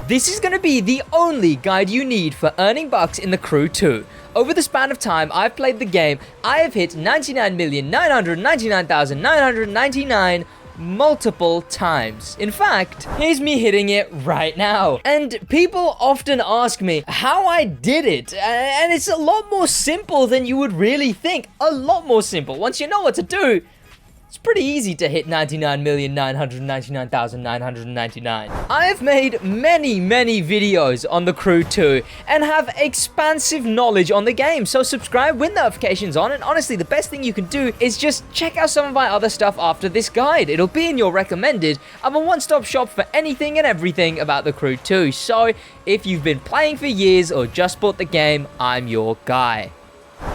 This is going to be the only guide you need for earning bucks in The Crew 2. Over the span of time I've played the game, I have hit 99,999,999 multiple times. In fact, here's me hitting it right now. And people often ask me how I did it, and it's a lot more simple than you would really think. A lot more simple. Once you know what to do, it's pretty easy to hit 99,999,999. I've made many videos on The Crew 2 and have expansive knowledge on the game, so subscribe with notifications on, and honestly, the best thing you can do is just check out some of my other stuff after this guide. It'll be in your recommended. I'm a one-stop shop for anything and everything about The Crew 2, so if you've been playing for years or just bought the game, I'm your guy.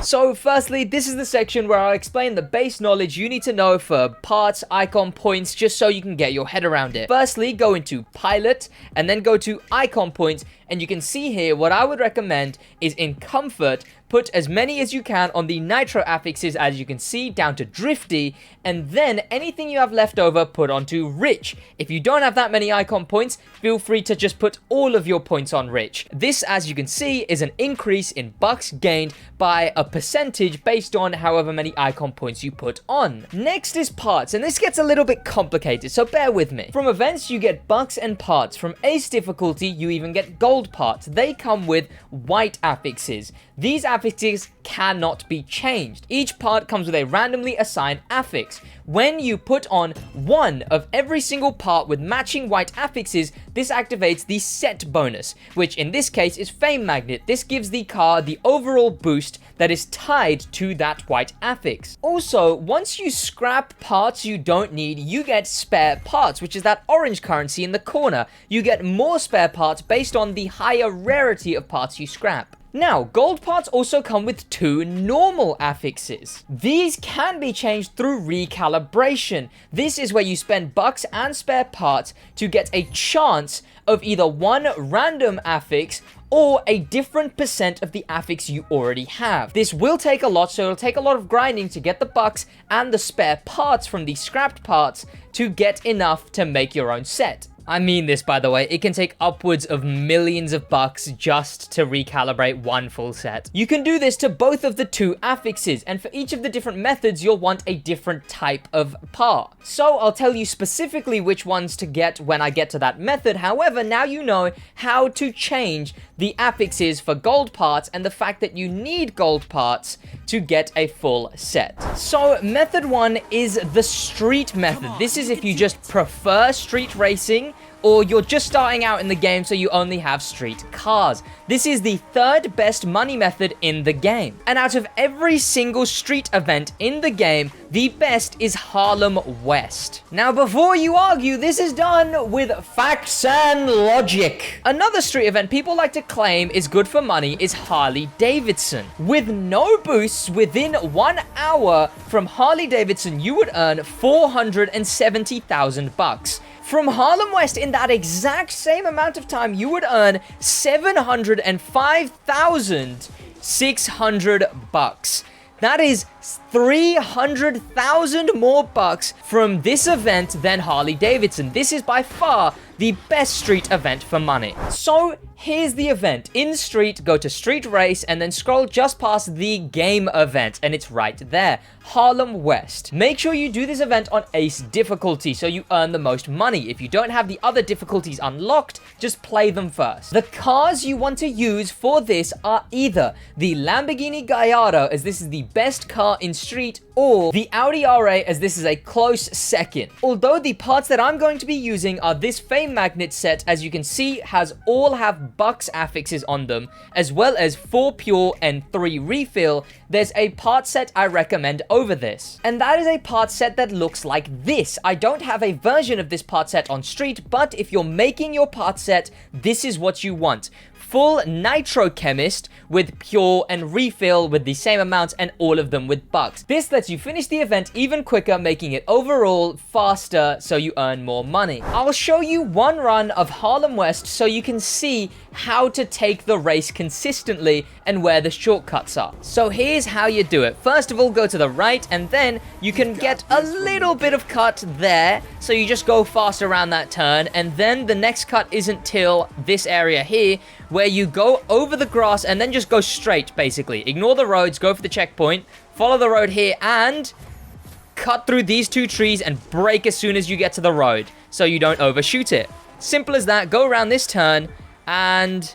So firstly, this is the section where I'll explain the base knowledge you need to know for parts, icon points, just so you can get your head around it. Firstly, go into pilot and then go to icon points, and you can see here what I would recommend is in comfort, put as many as you can on the nitro affixes, as you can see, down to drifty, and then anything you have left over put onto rich. If you don't have that many icon points, feel free to just put all of your points on rich. This, as you can see, is an increase in bucks gained by a percentage based on however many icon points you put on. Next is parts, and this gets a little bit complicated, so bear with me. From events, you get bucks and parts. From ace difficulty, you even get gold parts. They come with white affixes. These affixes cannot be changed. Each part comes with a randomly assigned affix. When you put on one of every single part with matching white affixes, this activates the set bonus, which in this case is Fame Magnet. This gives the car the overall boost that is tied to that white affix. Also, once you scrap parts you don't need, you get spare parts, which is that orange currency in the corner. You get more spare parts based on the higher rarity of parts you scrap. Now, gold parts also come with two normal affixes. These can be changed through recalibration. This is where you spend bucks and spare parts to get a chance of either one random affix or a different percent of the affix you already have. This will take a lot, so it'll take a lot of grinding to get the bucks and the spare parts from the scrapped parts to get enough to make your own set. I mean this, by the way, it can take upwards of millions of bucks just to recalibrate one full set. You can do this to both of the two affixes, and for each of the different methods, you'll want a different type of part. So I'll tell you specifically which ones to get when I get to that method. However, now you know how to change the affixes for gold parts and the fact that you need gold parts to get a full set. So method one is the street method. This is if you just prefer street racing, or you're just starting out in the game so you only have street cars. This is the third best money method in the game. And out of every single street event in the game, the best is Harlem West. Now, before you argue, this is done with facts and logic. Another street event people like to claim is good for money is Harley Davidson. With no boosts within 1 hour from Harley Davidson, you would earn 470,000 bucks. From Harlem West, in that exact same amount of time, you would earn 705,600 bucks. That is 300,000 more bucks from this event than Harley Davidson. This is by far the best street event for money. So here's the event. In street, go to street race and then scroll just past the game event, and it's right there. Harlem West. Make sure you do this event on ace difficulty so you earn the most money. If you don't have the other difficulties unlocked, just play them first. The cars you want to use for this are either the Lamborghini Gallardo, as this is the best car in street, or the Audi R8, as this is a close second. Although the parts that I'm going to be using are this Fame Magnet set, as you can see, all have bucks affixes on them, as well as 4 pure and 3 refill. There's a part set I recommend over this, and that is a part set that looks like this. I don't have a version of this part set on street, but if you're making your part set, this is what you want. full Nitro Chemist with Pure and Refill with the same amount, and all of them with bucks. This lets you finish the event even quicker, making it overall faster so you earn more money. I'll show you one run of Harlem West so you can see how to take the race consistently and where the shortcuts are. So here's how you do it. First of all, go to the right, and then you can get a little bit of cut there, so you just go fast around that turn, and then the next cut isn't till this area here, where you go over the grass and then just go straight, basically. Ignore the roads, go for the checkpoint, follow the road here, and cut through these two trees and brake as soon as you get to the road, so you don't overshoot it. Simple as that. Go around this turn and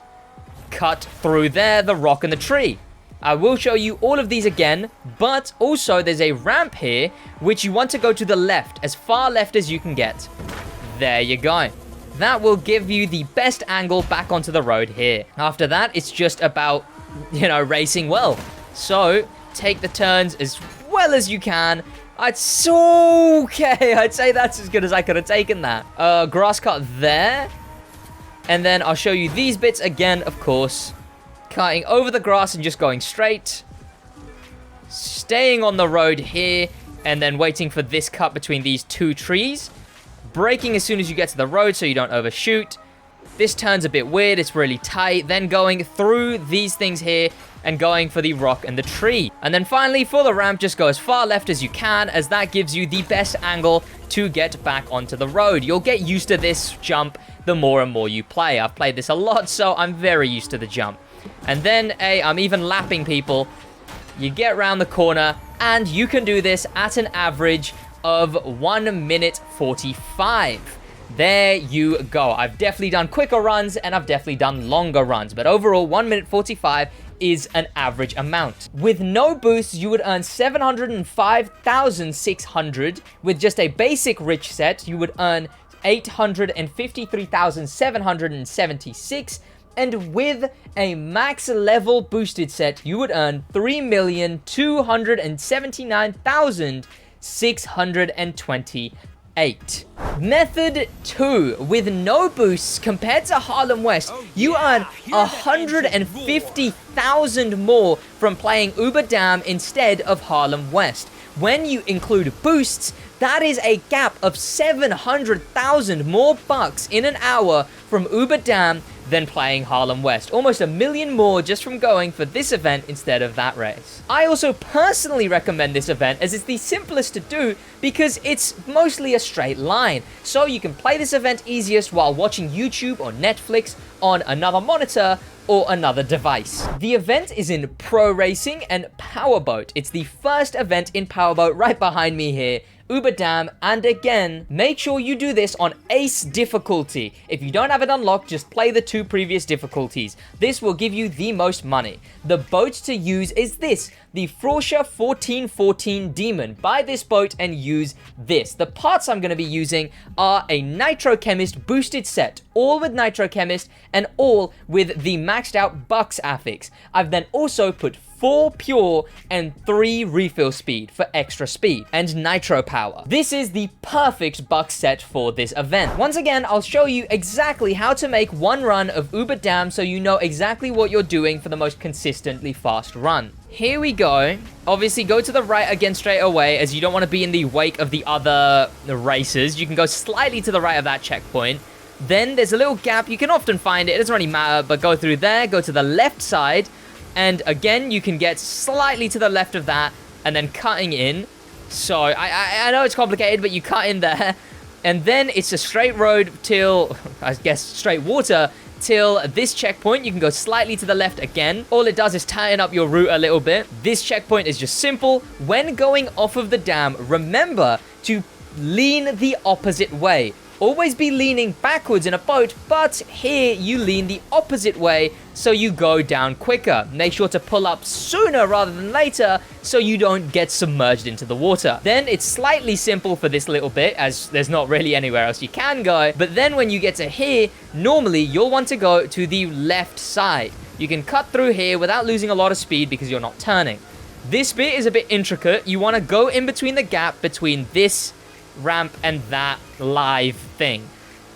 cut through there, the rock and the tree. I will show you all of these again, but also there's a ramp here, which you want to go to the left, as far left as you can get. There you go. That will give you the best angle back onto the road here. After that, it's just about, racing well. So, take the turns as well as you can. It's okay. I'd say that's as good as I could have taken that. Grass cut there. And then I'll show you these bits again, of course. Cutting over the grass and just going straight. Staying on the road here. And then waiting for this cut between these two trees. Braking as soon as you get to the road so you don't overshoot. This turn's a bit weird. It's really tight. Then going through these things here and going for the rock and the tree. And then finally, for the ramp, just go as far left as you can, as that gives you the best angle to get back onto the road. You'll get used to this jump the more and more you play. I've played this a lot, so I'm very used to the jump. And then, I'm even lapping people. You get around the corner, and you can do this at an average of 1 minute 45. There you go. I've definitely done quicker runs, and I've definitely done longer runs, but overall 1 minute 45 is an average amount. With no boosts, you would earn 705,600. With just a basic rich set, you would earn 853,776. And with a max level boosted set, you would earn 3,279,628. Method 2. With no boosts, compared to Harlem West, you earn 150,000 more from playing Uber Dam instead of Harlem West. When you include boosts, that is a gap of 700,000 more bucks in an hour from Uber Dam than playing Harlem West. Almost 1 million more just from going for this event instead of that race. I also personally recommend this event as it's the simplest to do because it's mostly a straight line. So you can play this event easiest while watching YouTube or Netflix on another monitor or another device. The event is in Pro Racing and Powerboat. It's the first event in Powerboat right behind me here. Uber Dam, and again, make sure you do this on Ace difficulty. If you don't have it unlocked, just play the 2 previous difficulties. This will give you the most money. The boat to use is this, the Froscher 1414 Demon. Buy this boat and use this. The parts I'm going to be using are a Nitro Chemist boosted set, all with Nitro Chemist and all with the maxed out Bucks affix. I've then also put 4 pure and 3 refill speed for extra speed and nitro power. This is the perfect buck set for this event. Once again, I'll show you exactly how to make one run of Uber Dam so you know exactly what you're doing for the most consistently fast run. Here we go. Obviously, go to the right again straight away as you don't want to be in the wake of the other racers. You can go slightly to the right of that checkpoint. Then there's a little gap. You can often find it. It doesn't really matter, but go through there. Go to the left side. And again, you can get slightly to the left of that and then cutting in. So I know it's complicated, but you cut in there. And then it's a straight road till, I guess, straight water till this checkpoint. You can go slightly to the left again. All it does is tighten up your route a little bit. This checkpoint is just simple. When going off of the dam, remember to lean the opposite way. Always be leaning backwards in a boat, but here you lean the opposite way so you go down quicker. Make sure to pull up sooner rather than later so you don't get submerged into the water. Then it's slightly simple for this little bit as there's not really anywhere else you can go. But then when you get to here, normally you'll want to go to the left side. You can cut through here without losing a lot of speed because you're not turning. This bit is a bit intricate. You want to go in between the gap between this ramp and that live thing.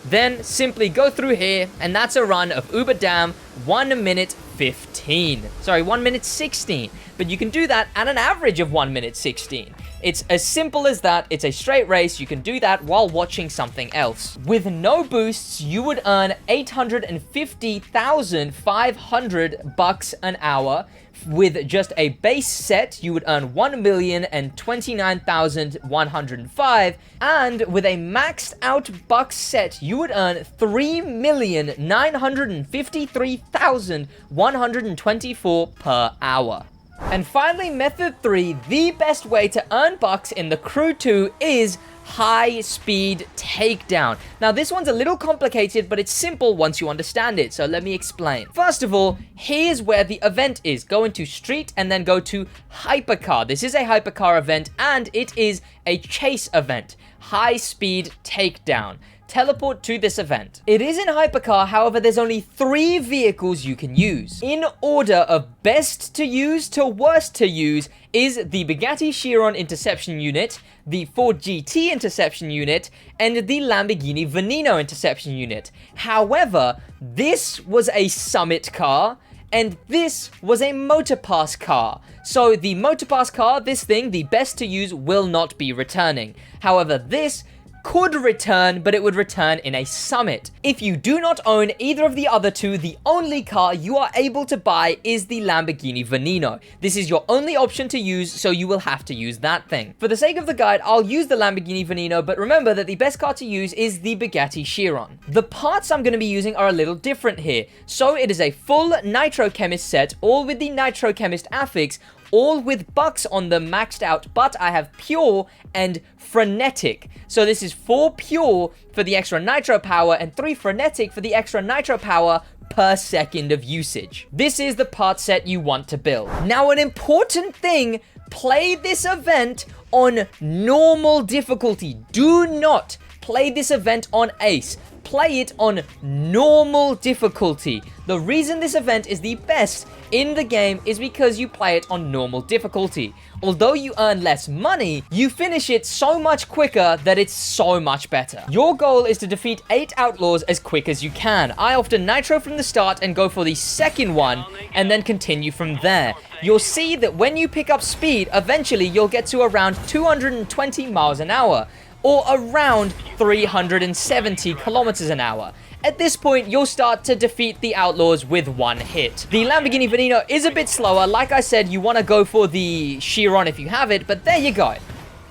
Then simply go through here, and that's a run of Uber Dam 1 minute 15. Sorry, 1 minute 16. But you can do that at an average of 1 minute 16. It's as simple as that. It's a straight race. You can do that while watching something else. With no boosts, you would earn 850,500 bucks an hour. With just a base set, you would earn 1,029,105, and with a maxed out bucks set, you would earn 3,953,124 per hour. And finally, method 3, the best way to earn bucks in the Crew 2 is high-speed takedown. Now, this one's a little complicated, but it's simple once you understand it, so let me explain. First of all, here's where the event is. Go into Street and then go to Hypercar. This is a Hypercar event, and it is a chase event. High-speed takedown. Teleport to this event. It is in Hypercar, however, there's only 3 vehicles you can use. In order of best to use to worst to use is the Bugatti Chiron Interception Unit, the Ford GT Interception Unit, and the Lamborghini Veneno Interception Unit. However, this was a Summit car, and this was a Motor Pass car. So the Motor Pass car, this thing, the best to use, will not be returning. However, this could return, but it would return in a Summit. If you do not own either of the other two, the only car you are able to buy is the Lamborghini Veneno. This is your only option to use, so you will have to use that thing. For the sake of the guide, I'll use the Lamborghini Veneno, but remember that the best car to use is the Bugatti Chiron. The parts I'm going to be using are a little different here. So it is a full Nitro Chemist set, all with the Nitro Chemist affix, all with bucks on them maxed out, but I have pure and frenetic. So this is 4 pure for the extra nitro power and 3 frenetic for the extra nitro power per second of usage. This is the part set you want to build. Now, an important thing, play this event on normal difficulty. Do not play this event on Ace. Play it on normal difficulty. The reason this event is the best in the game is because you play it on normal difficulty. Although you earn less money, you finish it so much quicker that it's so much better. Your goal is to defeat 8 outlaws as quick as you can. I often nitro from the start and go for the second one and then continue from there. You'll see that when you pick up speed, eventually you'll get to around 220 miles an hour. Or around 370 kilometers an hour. At this point, you'll start to defeat the outlaws with 1 hit. The Lamborghini Veneno is a bit slower. Like I said, you want to go for the Chiron if you have it, but there you go.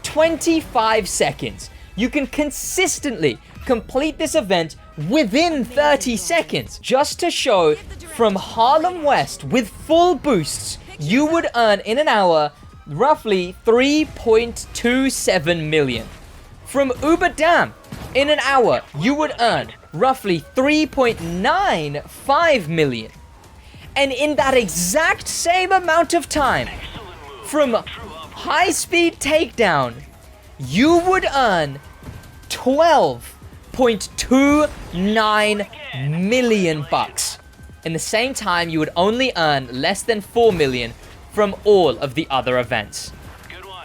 25 seconds. You can consistently complete this event within 30 seconds. Just to show, from Harlem West with full boosts, you would earn in an hour roughly 3.27 million. From Uber Dam, in an hour, you would earn roughly 3.95 million. And in that exact same amount of time, from High Speed Takedown, you would earn 12.29 million bucks. In the same time, you would only earn less than 4 million from all of the other events.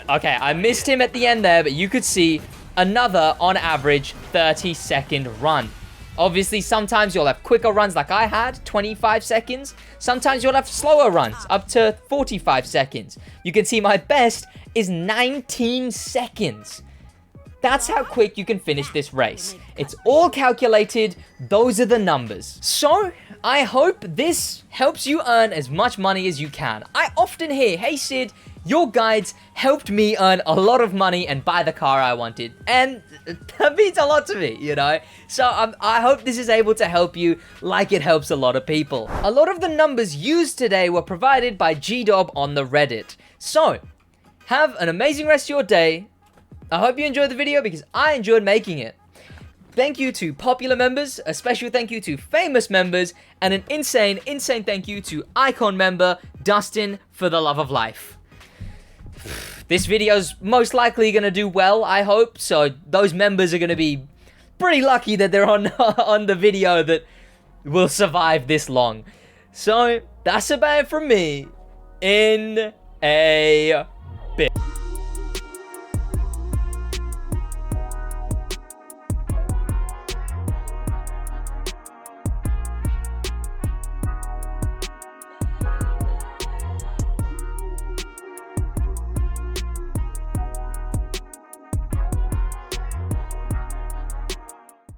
Okay, I missed him at the end there, but you could see another, on average, 30-second run. Obviously, sometimes you'll have quicker runs like I had, 25 seconds. Sometimes you'll have slower runs, up to 45 seconds. You can see my best is 19 seconds. That's how quick you can finish this race. It's all calculated. Those are the numbers. So, I hope this helps you earn as much money as you can. I often hear, hey Sid, your guides helped me earn a lot of money and buy the car I wanted. And that means a lot to me, you know? So I hope this is able to help you like it helps a lot of people. A lot of the numbers used today were provided by GDob on the Reddit. So, have an amazing rest of your day. I hope you enjoyed the video because I enjoyed making it. Thank you to popular members, a special thank you to famous members, and an insane thank you to Icon member, Dustin, for the love of life. This video's most likely going to do well, I hope, so those members are going to be pretty lucky that they're on, on the video that will survive this long. So, that's about it from me in a bit.